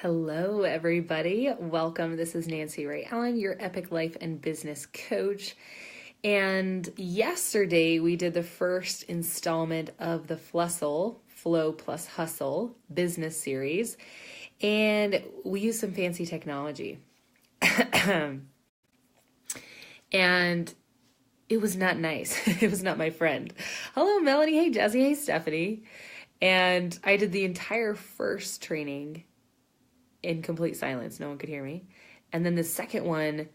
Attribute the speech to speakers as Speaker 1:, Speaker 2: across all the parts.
Speaker 1: Hello, everybody. Welcome. This is Nancy Ray Allen, your epic life and business coach. And yesterday we did the first installment of the Fustle, Flow plus Hustle business series. And we used some fancy technology. And it was not nice. It was not my friend. Hello, Melanie. Hey, Jesse. Hey, Stephanie. And I did the entire first training in complete silence. No one could hear me. And then the second one,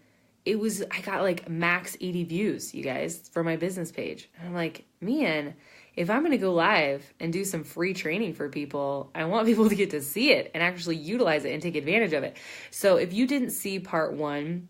Speaker 1: I got like max 80 views, you guys, for my business page. And I'm like, man, if I'm going to go live and do some free training for people, I want people to get to see it and actually utilize it and take advantage of it. So if you didn't see part one,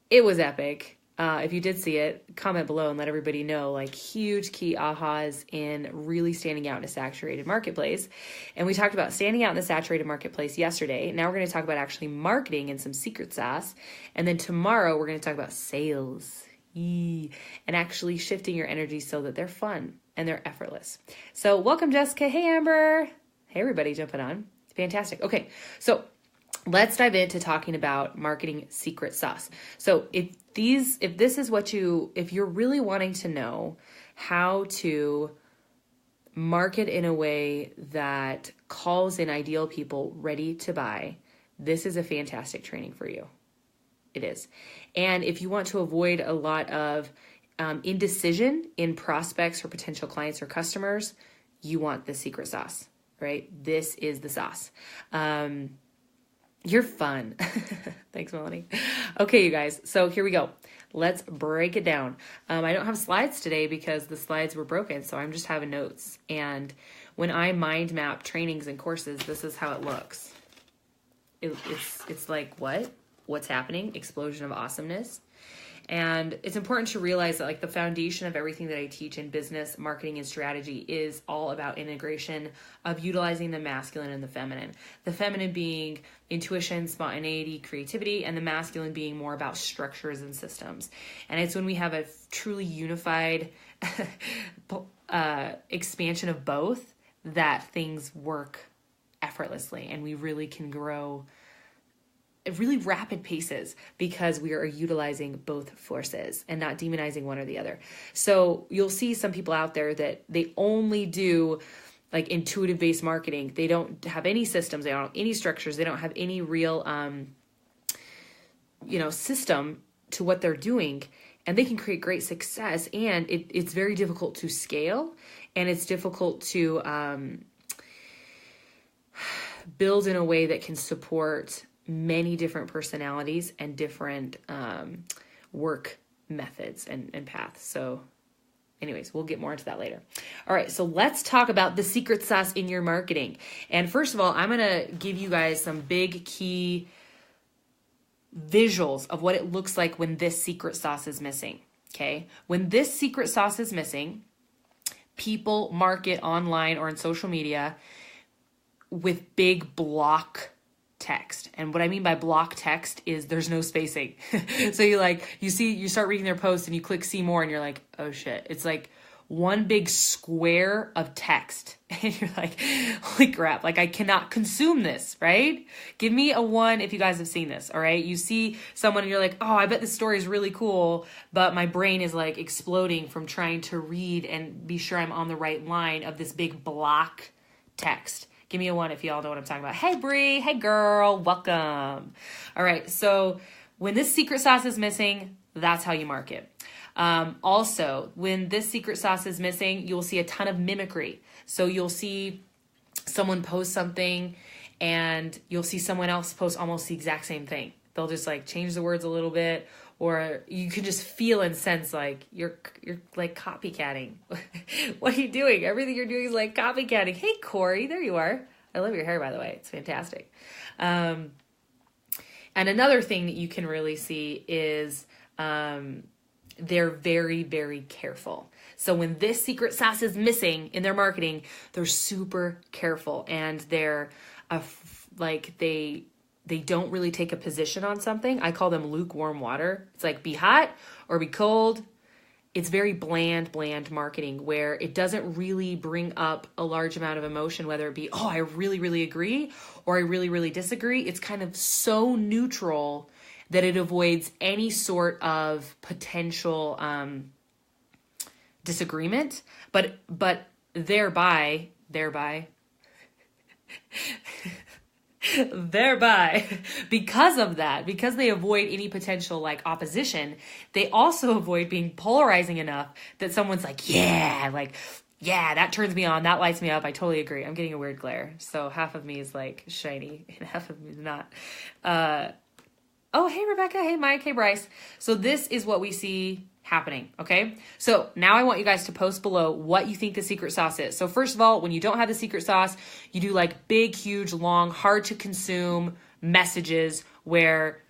Speaker 1: it was epic. If you did see it, comment below and let everybody know, like, huge key ahas in really standing out in a saturated marketplace. And we talked about standing out in the saturated marketplace yesterday. Now we're going to talk about actually marketing and some secret sauce. And then tomorrow we're going to talk about sales and actually shifting your energy so that they're fun and they're effortless. So welcome, Jessica. Hey, Amber. Hey, everybody jumping on. Fantastic. Okay, so let's dive into talking about marketing secret sauce. So if you're really wanting to know how to market in a way that calls in ideal people ready to buy, this is a fantastic training for you. It is. And if you want to avoid a lot of indecision in prospects or potential clients or customers, you want the secret sauce, right? This is the sauce. You're fun. Thanks, Melanie. Okay, you guys. So here we go. Let's break it down. I don't have slides today because the slides were broken, so I'm just having notes. And when I mind map trainings and courses, this is how it looks. It's like, what's happening? Explosion of awesomeness. And it's important to realize that, like, the foundation of everything that I teach in business, marketing, and strategy is all about integration of utilizing the masculine and the feminine. The feminine being intuition, spontaneity, creativity, and the masculine being more about structures and systems. And it's when we have a truly unified expansion of both that things work effortlessly and we really can grow at really rapid paces because we are utilizing both forces and not demonizing one or the other. So you'll see some people out there that they only do like intuitive based marketing. They don't have any systems. They don't have any structures. They don't have any real, system to what they're doing, and they can create great success. And it's very difficult to scale, and it's difficult to build in a way that can support many different personalities and different work methods and paths. So anyways, we'll get more into that later. All right, so let's talk about the secret sauce in your marketing. And first of all, I'm going to give you guys some big key visuals of what it looks like when this secret sauce is missing, okay? When this secret sauce is missing, people market online or in social media with big block text. And what I mean by block text is there's no spacing. So you start reading their post and you click see more and you're like, oh shit. It's like one big square of text. And you're like, holy crap, like I cannot consume this, right? Give me a 1 if you guys have seen this, all right? You see someone and you're like, oh, I bet this story is really cool, but my brain is like exploding from trying to read and be sure I'm on the right line of this big block text. Give me a 1 if y'all know what I'm talking about. Hey, Bree. Hey, girl. Welcome. All right. So when this secret sauce is missing, that's how you market. Also, when this secret sauce is missing, you'll see a ton of mimicry. So you'll see someone post something and you'll see someone else post almost the exact same thing. They'll just like change the words a little bit, or you can just feel and sense like you're like copycatting. What are you doing? Everything you're doing is like copycatting. Hey, Corey, there you are. I love your hair, by the way. It's fantastic. And another thing that you can really see is they're very, very careful. So when this secret sauce is missing in their marketing, they're super careful, and they're they don't really take a position on something. I call them lukewarm water. It's like be hot or be cold, it's very bland marketing where it doesn't really bring up a large amount of emotion, whether it be, oh, I really, really agree or I really, really disagree. It's kind of so neutral that it avoids any sort of potential disagreement, but thereby because of that, because they avoid any potential like opposition, they also avoid being polarizing enough that someone's like, yeah, that turns me on, that lights me up, I totally agree. I'm getting a weird glare, so half of me is like shiny and half of me is not. Oh, hey Rebecca, hey Mike, hey Bryce. So this is what we see happening, okay? So now I want you guys to post below what you think the secret sauce is. So first of all, when you don't have the secret sauce, you do like big, huge, long, hard to consume messages where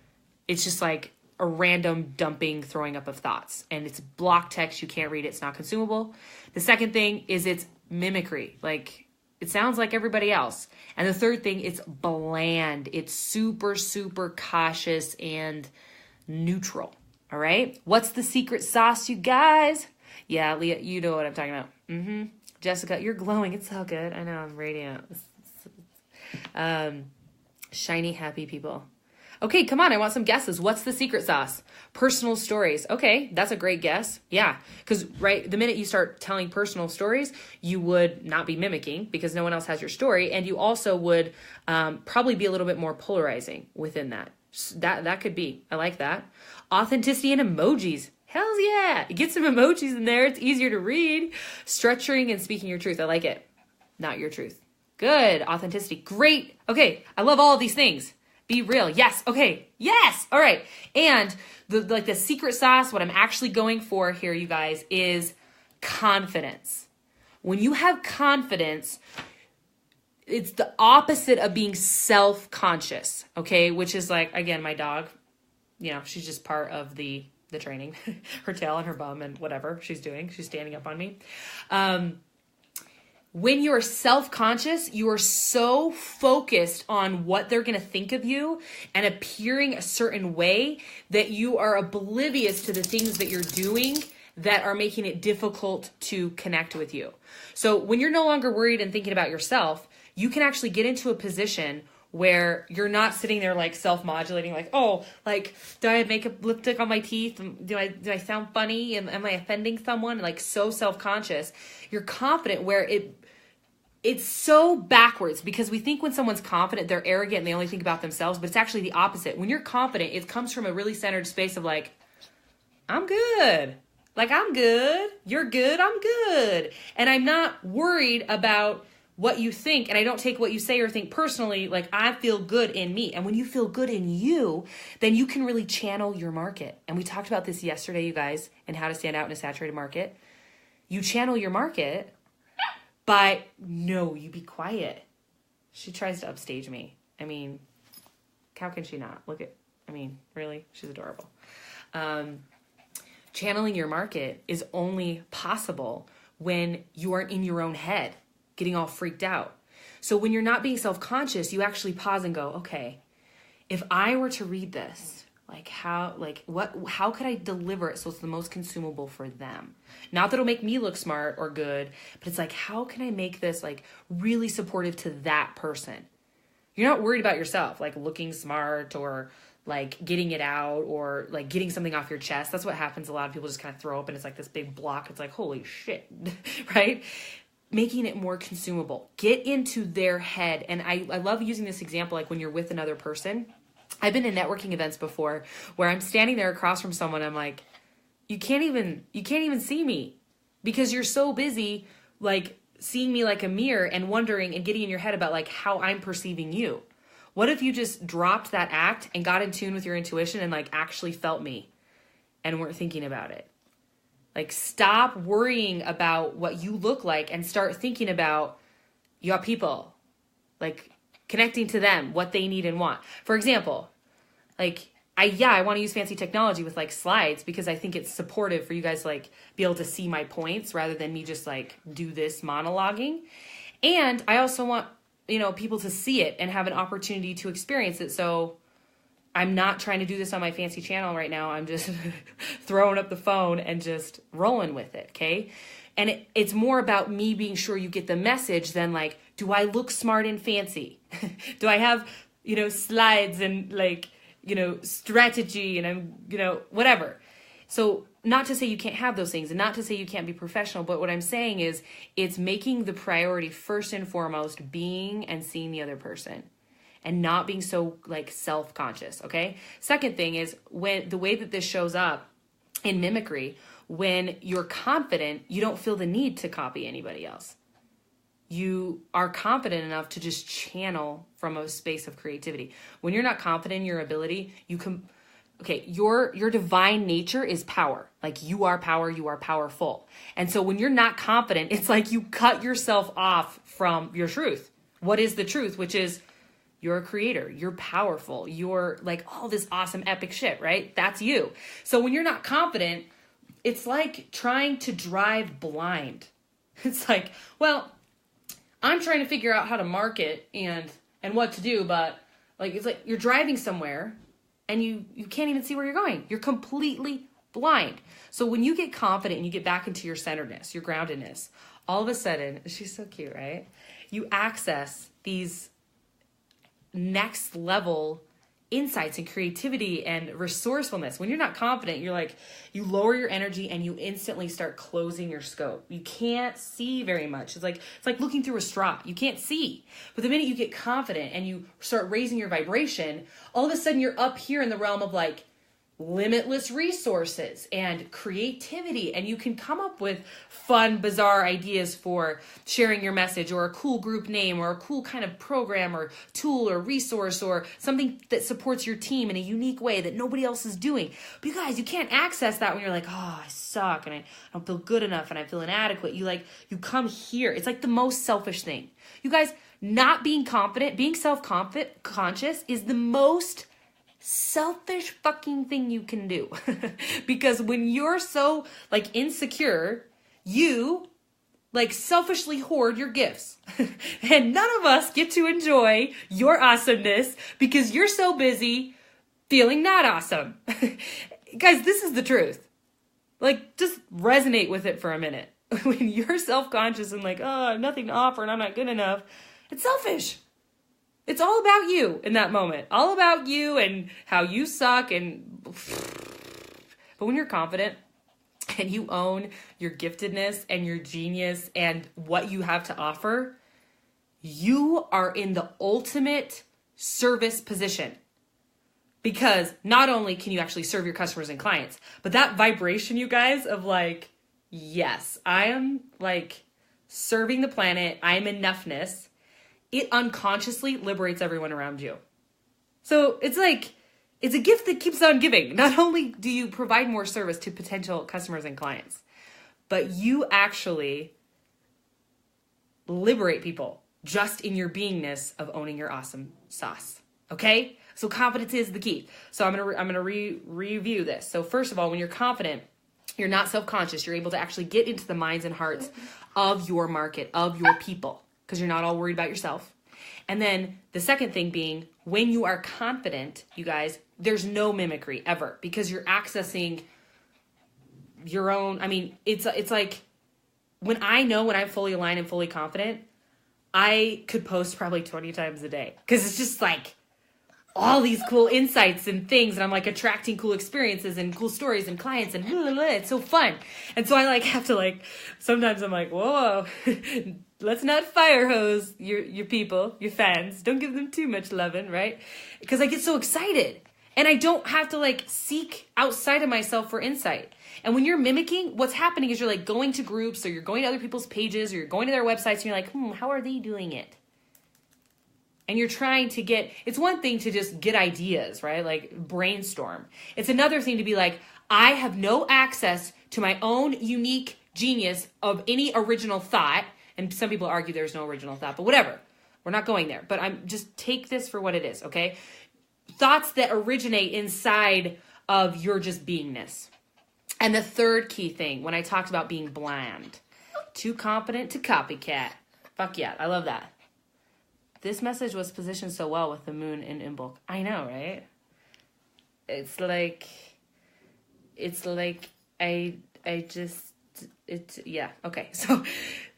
Speaker 1: it's just like a random dumping, throwing up of thoughts. And it's block text, you can't read it, it's not consumable. The second thing is it's mimicry. Like it sounds like everybody else. And the third thing, it's bland. It's super, super cautious and neutral. All right. What's the secret sauce, you guys? Yeah, Leah, you know what I'm talking about. Jessica, you're glowing. It's so good. I know, I'm radiant. Shiny, happy people. Okay, come on. I want some guesses. What's the secret sauce? Personal stories. Okay, that's a great guess. Yeah, because right, the minute you start telling personal stories, you would not be mimicking because no one else has your story, and you also would probably be a little bit more polarizing within that. That could be. I like that. Authenticity and emojis. Hells yeah. Get some emojis in there. It's easier to read. Structuring and speaking your truth. I like it. Not your truth. Good. Authenticity. Great. Okay. I love all of these things. Be real. Yes. Okay. Yes. All right. And the secret sauce, what I'm actually going for here, you guys, is confidence. When you have confidence, it's the opposite of being self-conscious, okay? Which is like, again, my dog, you know, she's just part of the training, her tail and her bum and whatever she's doing. She's standing up on me. When you're self-conscious, you are so focused on what they're going to think of you and appearing a certain way that you are oblivious to the things that you're doing that are making it difficult to connect with you. So when you're no longer worried and thinking about yourself, you can actually get into a position where you're not sitting there like self-modulating, like, oh, like, do I have makeup, lipstick on my teeth? Do I sound funny? Am I offending someone? Like so self-conscious. You're confident where it's so backwards because we think when someone's confident, they're arrogant and they only think about themselves, but it's actually the opposite. When you're confident, it comes from a really centered space of like, I'm good. Like, I'm good. You're good. I'm good. And I'm not worried about what you think, and I don't take what you say or think personally. Like, I feel good in me. And when you feel good in you, then you can really channel your market. And we talked about this yesterday, you guys, and how to stand out in a saturated market. You channel your market by, no, you be quiet. She tries to upstage me. I mean, how can she not? Look at, I mean, really? She's adorable. Channeling your market is only possible when you aren't in your own head, getting all freaked out. So when you're not being self-conscious, you actually pause and go, okay, if I were to read this, how could I deliver it so it's the most consumable for them? Not that it'll make me look smart or good, but it's like, how can I make this like really supportive to that person? You're not worried about yourself, like looking smart or like getting it out or like getting something off your chest. That's what happens. A lot of people just kind of throw up and it's like this big block. It's like, holy shit, right? Making it more consumable. Get into their head. And I love using this example, like when you're with another person. I've been in networking events before where I'm standing there across from someone. I'm like, you can't even see me because you're so busy like seeing me like a mirror and wondering and getting in your head about like how I'm perceiving you. What if you just dropped that act and got in tune with your intuition and like actually felt me and weren't thinking about it? Like, stop worrying about what you look like and start thinking about your people, like connecting to them, what they need and want. For example, like I want to use fancy technology with like slides because I think it's supportive for you guys to like be able to see my points rather than me just like do this monologuing. And I also want, people to see it and have an opportunity to experience it. So I'm not trying to do this on my fancy channel right now. I'm just throwing up the phone and just rolling with it, okay? And it's more about me being sure you get the message than like, do I look smart and fancy? Do I have, slides and like, strategy and I'm, whatever. So not to say you can't have those things and not to say you can't be professional, but what I'm saying is it's making the priority first and foremost being and seeing the other person and not being so like self-conscious, okay? Second thing is when the way that this shows up in mimicry, when you're confident, you don't feel the need to copy anybody else. You are confident enough to just channel from a space of creativity. When you're not confident in your ability, your divine nature is power. Like you are power, you are powerful. And so when you're not confident, it's like you cut yourself off from your truth. What is the truth? Which is you're a creator, you're powerful, you're like all this awesome epic shit, right? That's you. So when you're not confident, it's like trying to drive blind. It's like, well, I'm trying to figure out how to market and what to do, but like it's like you're driving somewhere and you can't even see where you're going. You're completely blind. So when you get confident and you get back into your centeredness, your groundedness, all of a sudden, she's so cute, right? You access these next level insights and creativity and resourcefulness. When you're not confident, you're like, you lower your energy and you instantly start closing your scope. You can't see very much. It's like looking through a straw. You can't see. But the minute you get confident and you start raising your vibration, all of a sudden you're up here in the realm of like limitless resources and creativity, and you can come up with fun, bizarre ideas for sharing your message or a cool group name or a cool kind of program or tool or resource or something that supports your team in a unique way that nobody else is doing. But you guys, you can't access that when you're like, oh, I suck and I don't feel good enough and I feel inadequate. You come here. It's like the most selfish thing. You guys, not being confident, being self-conscious is the most selfish fucking thing you can do. Because when you're so like insecure, you like selfishly hoard your gifts. And none of us get to enjoy your awesomeness because you're so busy feeling not awesome. Guys, this is the truth. Like, just resonate with it for a minute. When you're self-conscious and like, oh, I have nothing to offer and I'm not good enough, it's selfish. It's all about you in that moment. All about you and how you suck. But when you're confident and you own your giftedness and your genius and what you have to offer, you are in the ultimate service position. Because not only can you actually serve your customers and clients, but that vibration, you guys, of like, yes, I am like serving the planet. I am enoughness. It unconsciously liberates everyone around you. So it's like, it's a gift that keeps on giving. Not only do you provide more service to potential customers and clients, but you actually liberate people just in your beingness of owning your awesome sauce. Okay? So confidence is the key. So I'm gonna review this. So first of all, when you're confident, you're not self-conscious. You're able to actually get into the minds and hearts of your market, of your people, because you're not all worried about yourself. And then the second thing being, when you are confident, you guys, there's no mimicry ever because you're accessing your own. I mean, it's like when I'm fully aligned and fully confident, I could post probably 20 times a day because it's just like all these cool insights and things, and I'm like attracting cool experiences and cool stories and clients and blah, blah, blah. It's so fun. And so I like have to like, sometimes I'm like, whoa, let's not fire hose your people, your fans. Don't give them too much loving, right? Because I get so excited and I don't have to like seek outside of myself for insight. And when you're mimicking, what's happening is you're like going to groups or you're going to other people's pages or you're going to their websites and you're like, how are they doing it? And you're trying to it's one thing to just get ideas, right? Like brainstorm. It's another thing to be like, I have no access to my own unique genius of any original thought. And some people argue there's no original thought, but whatever. We're not going there. But I'm just take this for what it is, okay? Thoughts that originate inside of your just beingness. And the third key thing, when I talked about being bland, too confident to copycat. Fuck yeah, I love that. This message was positioned so well with the moon in Imbolc. I know, right? it's like, I just, yeah. Okay. So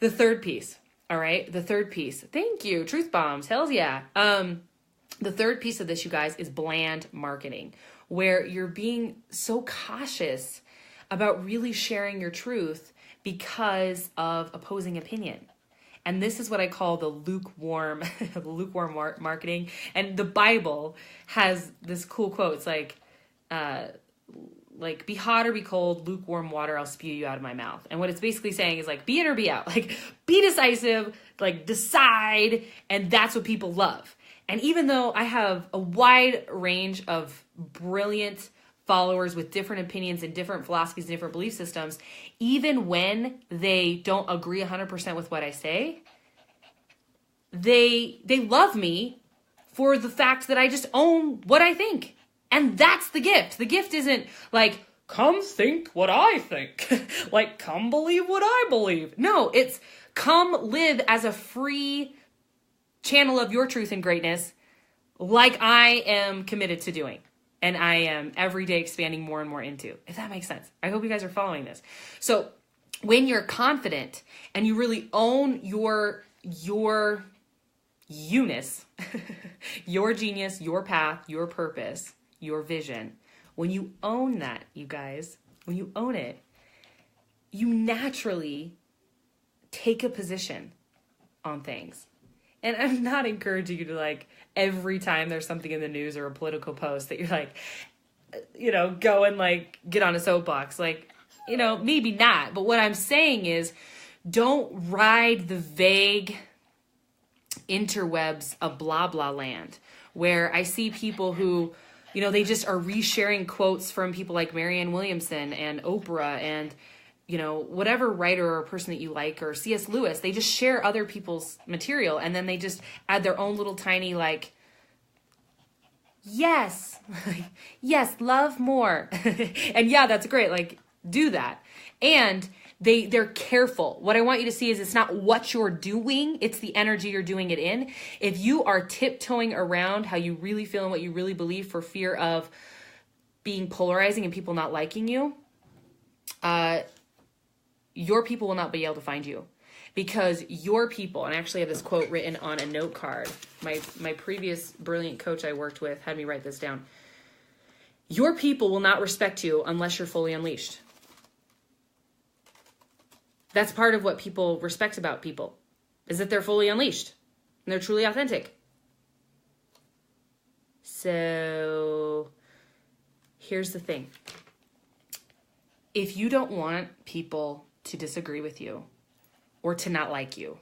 Speaker 1: the third piece. All right. The third piece. Thank you. Truth bombs. Hells yeah. The third piece of this, you guys, is bland marketing, where you're being so cautious about really sharing your truth because of opposing opinion. And this is what I call the lukewarm, marketing. And the Bible has this cool quote. It's like, be hot or be cold, lukewarm water, I'll spew you out of my mouth. And what it's basically saying is like, be in or be out. Like, be decisive, like decide. And that's what people love. And even though I have a wide range of brilliant followers with different opinions and different philosophies and different belief systems, even when they don't agree 100% with what I say, they love me for the fact that I just own what I think. And that's the gift. The gift isn't like, come think what I think. Like, come believe what I believe. No, it's come live as a free channel of your truth and greatness, like I am committed to doing. And I am every day expanding more and more into, if that makes sense. I hope you guys are following this. So when you're confident and you really own your you-ness, your genius, your path, your purpose, your vision, when you own that, you guys, when you own it, you naturally take a position on things. And I'm not encouraging you to, like, every time there's something in the news or a political post that you're like, go and like get on a soapbox. Like, maybe not. But what I'm saying is, don't ride the vague interwebs of blah, blah land, where I see people who, they just are resharing quotes from people like Marianne Williamson and Oprah and, whatever writer or person that you like, or C.S. Lewis. They just share other people's material and then they just add their own little tiny, like, yes, yes, love more. And yeah, that's great. Like, do that. And they're careful. What I want you to see is it's not what you're doing, it's the energy you're doing it in. If you are tiptoeing around how you really feel and what you really believe for fear of being polarizing and people not liking you, your people will not be able to find you, because your people, and I actually have this quote written on a note card. My previous brilliant coach I worked with had me write this down. Your people will not respect you unless you're fully unleashed. That's part of what people respect about people, is that they're fully unleashed and they're truly authentic. So here's the thing. If you don't want people to disagree with you or to not like you,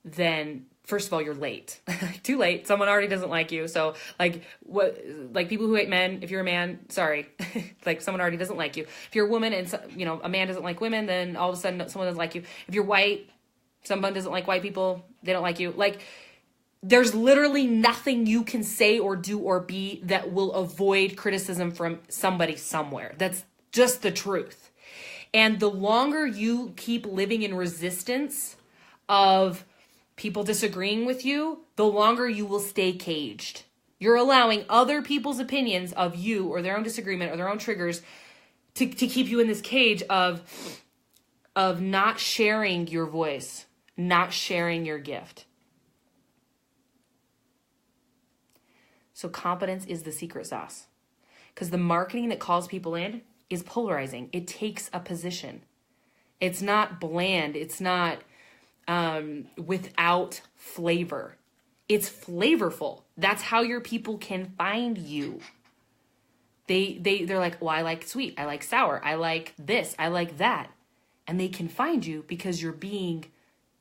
Speaker 1: then first of all, you're late. Too late. Someone already doesn't like you. So like people who hate men, if you're a man, sorry, like someone already doesn't like you. If you're a woman and a man doesn't like women, then all of a sudden someone doesn't like you. If you're white, someone doesn't like white people, they don't like you. Like, there's literally nothing you can say or do or be that will avoid criticism from somebody somewhere. That's just the truth. And the longer you keep living in resistance of people disagreeing with you, the longer you will stay caged. You're allowing other people's opinions of you or their own disagreement or their own triggers to keep you in this cage of not sharing your voice, not sharing your gift. So competence is the secret sauce, because the marketing that calls people in is polarizing. It takes a position. It's not bland. It's not without flavor. It's flavorful. That's how your people can find you. They're like, well, I like sweet. I like sour. I like this. I like that. And they can find you because you're being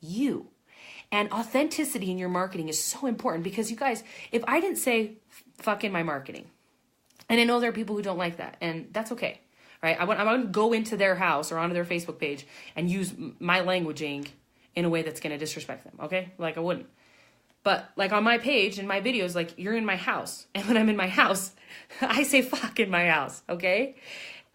Speaker 1: you. And authenticity in your marketing is so important, because you guys, if I didn't say fuck in my marketing, and I know there are people who don't like that, and that's okay, right? I wouldn't go into their house or onto their Facebook page and use my languaging in a way that's going to disrespect them, okay? Like, I wouldn't. But like on my page and my videos, like, you're in my house. And when I'm in my house, I say fuck in my house, okay?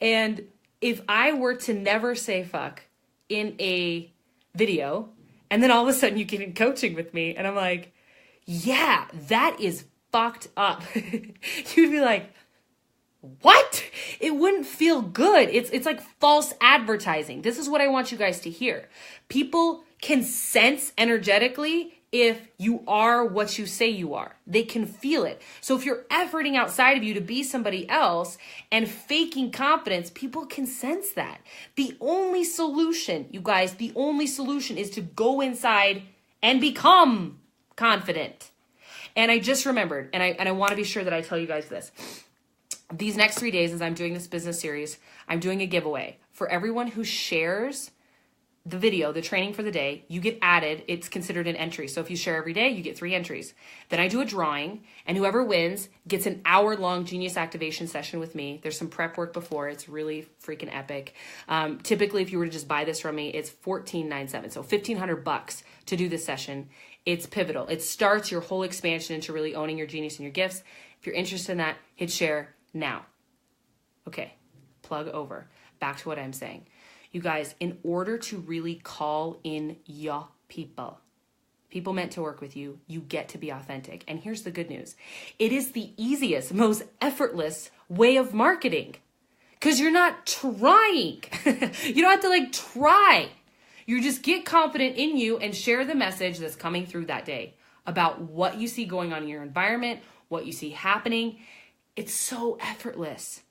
Speaker 1: And if I were to never say fuck in a video, and then all of a sudden you get in coaching with me, and I'm like, yeah, that is fucked up. You'd be like, What? It wouldn't feel good. It's like false advertising. This is what I want you guys to hear. People can sense energetically if you are what you say you are. They can feel it. So if you're efforting outside of you to be somebody else and faking confidence, people can sense that. The only solution, you guys, the only solution is to go inside and become confident. And I just remembered, and I want to be sure that I tell you guys this. These next 3 days, as I'm doing this business series, I'm doing a giveaway. For everyone who shares the video, the training for the day, you get added. It's considered an entry. So if you share every day, you get 3 entries. Then I do a drawing, and whoever wins gets an hour-long Genius Activation session with me. There's some prep work before. It's really freaking epic. Typically, if you were to just buy this from me, it's $14.97, so $1,500 to do this session. It's pivotal. It starts your whole expansion into really owning your genius and your gifts. If you're interested in that, hit share now. Okay, plug over. Back to what I'm saying. You guys, in order to really call in your people meant to work with you, you get to be authentic. And here's the good news. It is the easiest, most effortless way of marketing because you're not trying. You don't have to try. You just get confident in you and share the message that's coming through that day about what you see going on in your environment, what you see happening. It's so effortless.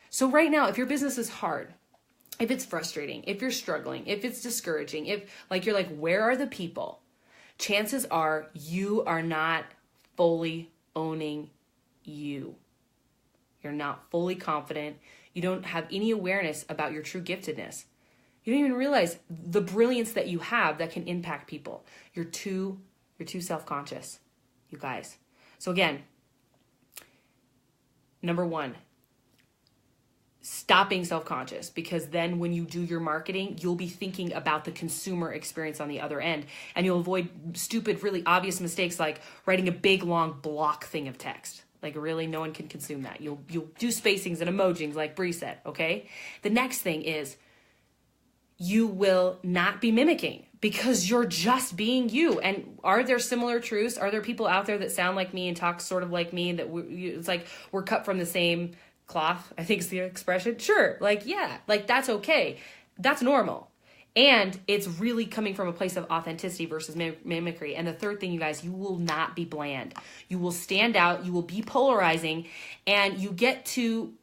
Speaker 1: So right now, if your business is hard, if it's frustrating, if you're struggling, if it's discouraging, if you're like, where are the people? Chances are you are not fully owning you. You're not fully confident. You don't have any awareness about your true giftedness. You don't even realize the brilliance that you have that can impact people. You're too self-conscious, you guys. So again, number 1, stop being self-conscious, because then when you do your marketing, you'll be thinking about the consumer experience on the other end, and you'll avoid stupid, really obvious mistakes like writing a big, long block thing of text. Really, no one can consume that. You'll do spacings and emojis like Bree said, okay? The next thing is you will not be mimicking because you're just being you. And are there similar truths? Are there people out there that sound like me and talk sort of like me, that it's like we're cut from the same cloth, I think is the expression? Sure. Yeah, that's okay. That's normal. And it's really coming from a place of authenticity versus mimicry. And the third thing, you guys, you will not be bland. You will stand out. You will be polarizing. And you get to,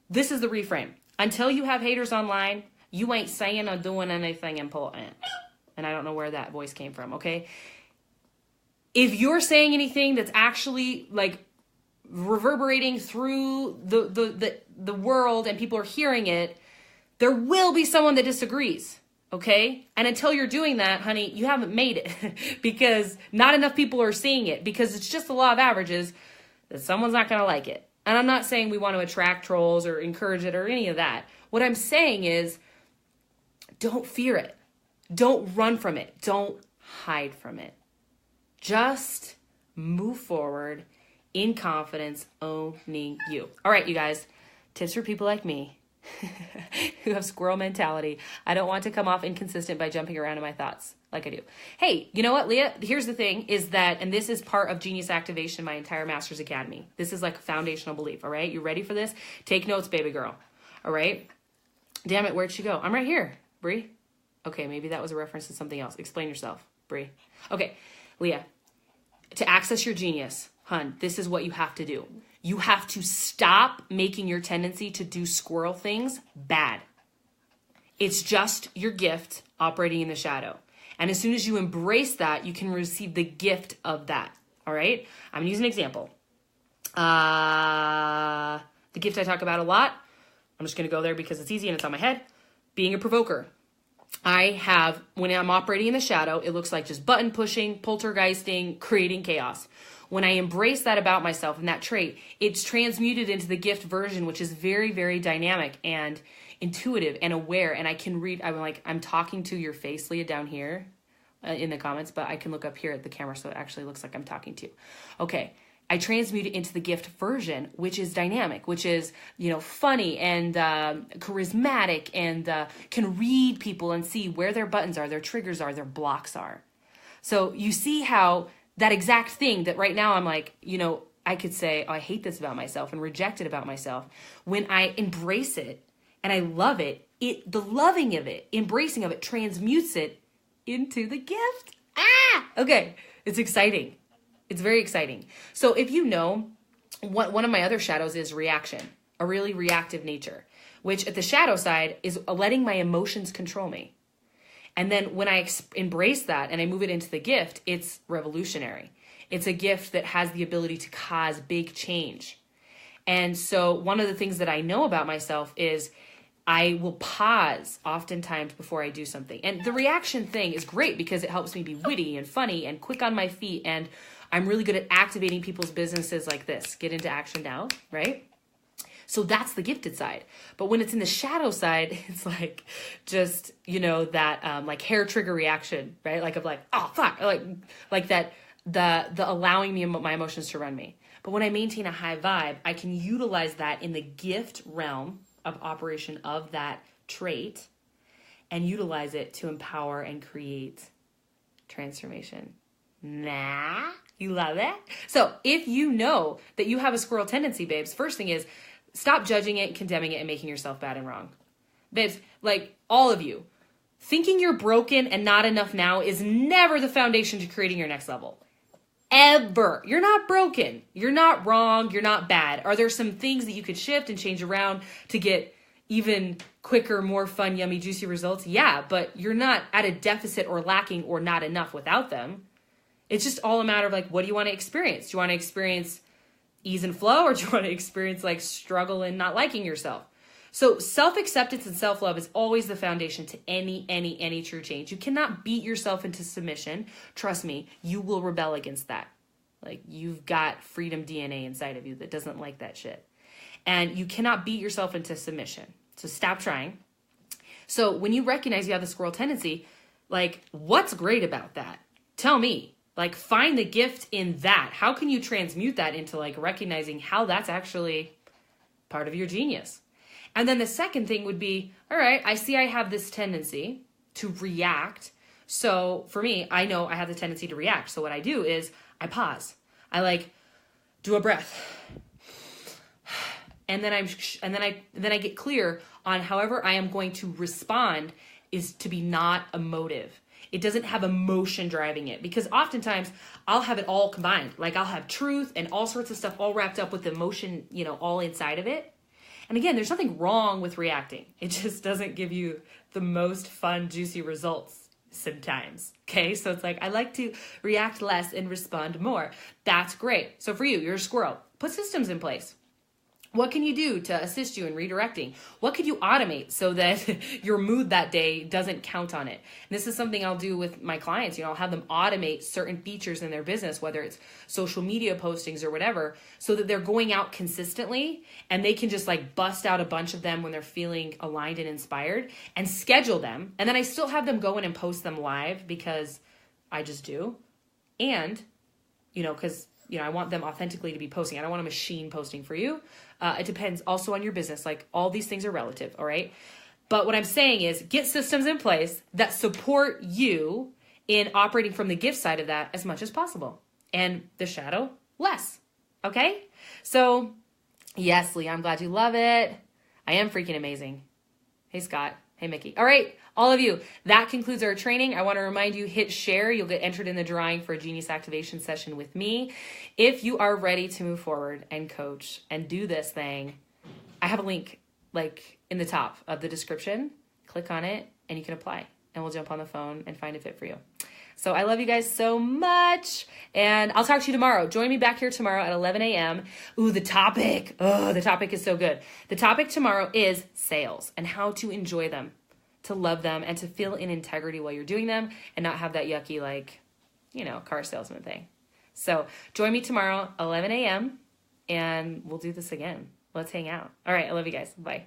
Speaker 1: this is the reframe. Until you have haters online, you ain't saying or doing anything important. And I don't know where that voice came from, okay? If you're saying anything that's actually reverberating through the world and people are hearing it, there will be someone that disagrees, okay? And until you're doing that, honey, you haven't made it because not enough people are seeing it, because it's just the law of averages that someone's not going to like it. And I'm not saying we want to attract trolls or encourage it or any of that. What I'm saying is don't fear it. Don't run from it. Don't hide from it. Just move forward in confidence, owning you. All right, you guys, tips for people like me who have squirrel mentality. I don't want to come off inconsistent by jumping around in my thoughts like I do. Hey, you know what, Leah? Here's the thing is that, and this is part of Genius Activation, my entire Master's Academy. This is a foundational belief, all right? You ready for this? Take notes, baby girl, all right? Damn it, where'd she go? I'm right here, Bree. Okay, maybe that was a reference to something else. Explain yourself, Bree. Okay, Leah, to access your genius, hun, this is what you have to do. You have to stop making your tendency to do squirrel things bad. It's just your gift operating in the shadow. And as soon as you embrace that, you can receive the gift of that. All right? I'm going to use an example. The gift I talk about a lot, I'm just going to go there because it's easy and it's on my head. Being a provoker. When I'm operating in the shadow, it looks like just button pushing, poltergeisting, creating chaos. When I embrace that about myself and that trait, it's transmuted into the gift version, which is very, very dynamic and intuitive and aware. And I can read, I'm talking to your face, Leah, down here in the comments, but I can look up here at the camera so it actually looks like I'm talking to you. Okay. I transmute it into the gift version, which is dynamic, which is, funny and charismatic and can read people and see where their buttons are, their triggers are, their blocks are. So you see how that exact thing that right now I'm I could say, oh, I hate this about myself and reject it about myself. When I embrace it and I love it, the loving of it, embracing of it, transmutes it into the gift. Okay. It's exciting. It's very exciting. So if you know, one of my other shadows is reaction, a really reactive nature, which at the shadow side is letting my emotions control me. And then when I embrace that and I move it into the gift, it's revolutionary. It's a gift that has the ability to cause big change. And so one of the things that I know about myself is I will pause oftentimes before I do something. And the reaction thing is great because it helps me be witty and funny and quick on my feet. And I'm really good at activating people's businesses like this. Get into action now, right? So that's the gifted side. But when it's in the shadow side, it's like just, that like hair trigger reaction, right? Like of like, oh, fuck. Like that, the allowing me my emotions to run me. But when I maintain a high vibe, I can utilize that in the gift realm of operation of that trait and utilize it to empower and create transformation. Nah, you love it? So if you know that you have a squirrel tendency, babes, first thing is stop judging it, condemning it, and making yourself bad and wrong. Babes, like all of you, thinking you're broken and not enough now is never the foundation to creating your next level. Ever. You're not broken. You're not wrong. You're not bad. Are there some things that you could shift and change around to get even quicker, more fun, yummy, juicy results? Yeah, but you're not at a deficit or lacking or not enough without them. It's just all a matter of like, what do you want to experience? Do you want to experience ease and flow, or do you want to experience like struggle and not liking yourself? So self-acceptance and self-love is always the foundation to any true change. You cannot beat yourself into submission. Trust me, you will rebel against that. Like you've got freedom DNA inside of you that doesn't like that shit. And you cannot beat yourself into submission. So stop trying. So when you recognize you have the squirrel tendency, like what's great about that? Tell me. Like find the gift in that. How can you transmute that into like recognizing how that's actually part of your genius? And then the second thing would be, all right, I see I have this tendency to react. So for me, I know I have the tendency to react. So what I do is I pause. I like do a breath. And then I get clear on however I am going to respond is to be not emotive. It doesn't have emotion driving it, because oftentimes I'll have it all combined. Like I'll have truth and all sorts of stuff all wrapped up with emotion, all inside of it. And again, there's nothing wrong with reacting. It just doesn't give you the most fun, juicy results sometimes. Okay. So it's like, I like to react less and respond more. That's great. So for you, you're a squirrel. Put systems in place. What can you do to assist you in redirecting? What could you automate so that your mood that day doesn't count on it? And this is something I'll do with my clients. I'll have them automate certain features in their business, whether it's social media postings or whatever, so that they're going out consistently and they can just like bust out a bunch of them when they're feeling aligned and inspired and schedule them. And then I still have them go in and post them live because I just do. And, because I want them authentically to be posting. I don't want a machine posting for you. It depends also on your business. Like all these things are relative, all right? But what I'm saying is get systems in place that support you in operating from the gift side of that as much as possible. And the shadow, less, okay? So yes, Lee, I'm glad you love it. I am freaking amazing. Hey, Scott. Hey, Mickey. All right, all of you, that concludes our training. I want to remind you, hit share. You'll get entered in the drawing for a Genius Activation session with me. If you are ready to move forward and coach and do this thing, I have a link like in the top of the description. Click on it and you can apply and we'll jump on the phone and find a fit for you. So I love you guys so much and I'll talk to you tomorrow. Join me back here tomorrow at 11 a.m. Ooh, the topic. Oh, the topic is so good. The topic tomorrow is sales and how to enjoy them, to love them, and to feel in integrity while you're doing them and not have that yucky, car salesman thing. So join me tomorrow, 11 a.m. and we'll do this again. Let's hang out. All right. I love you guys. Bye.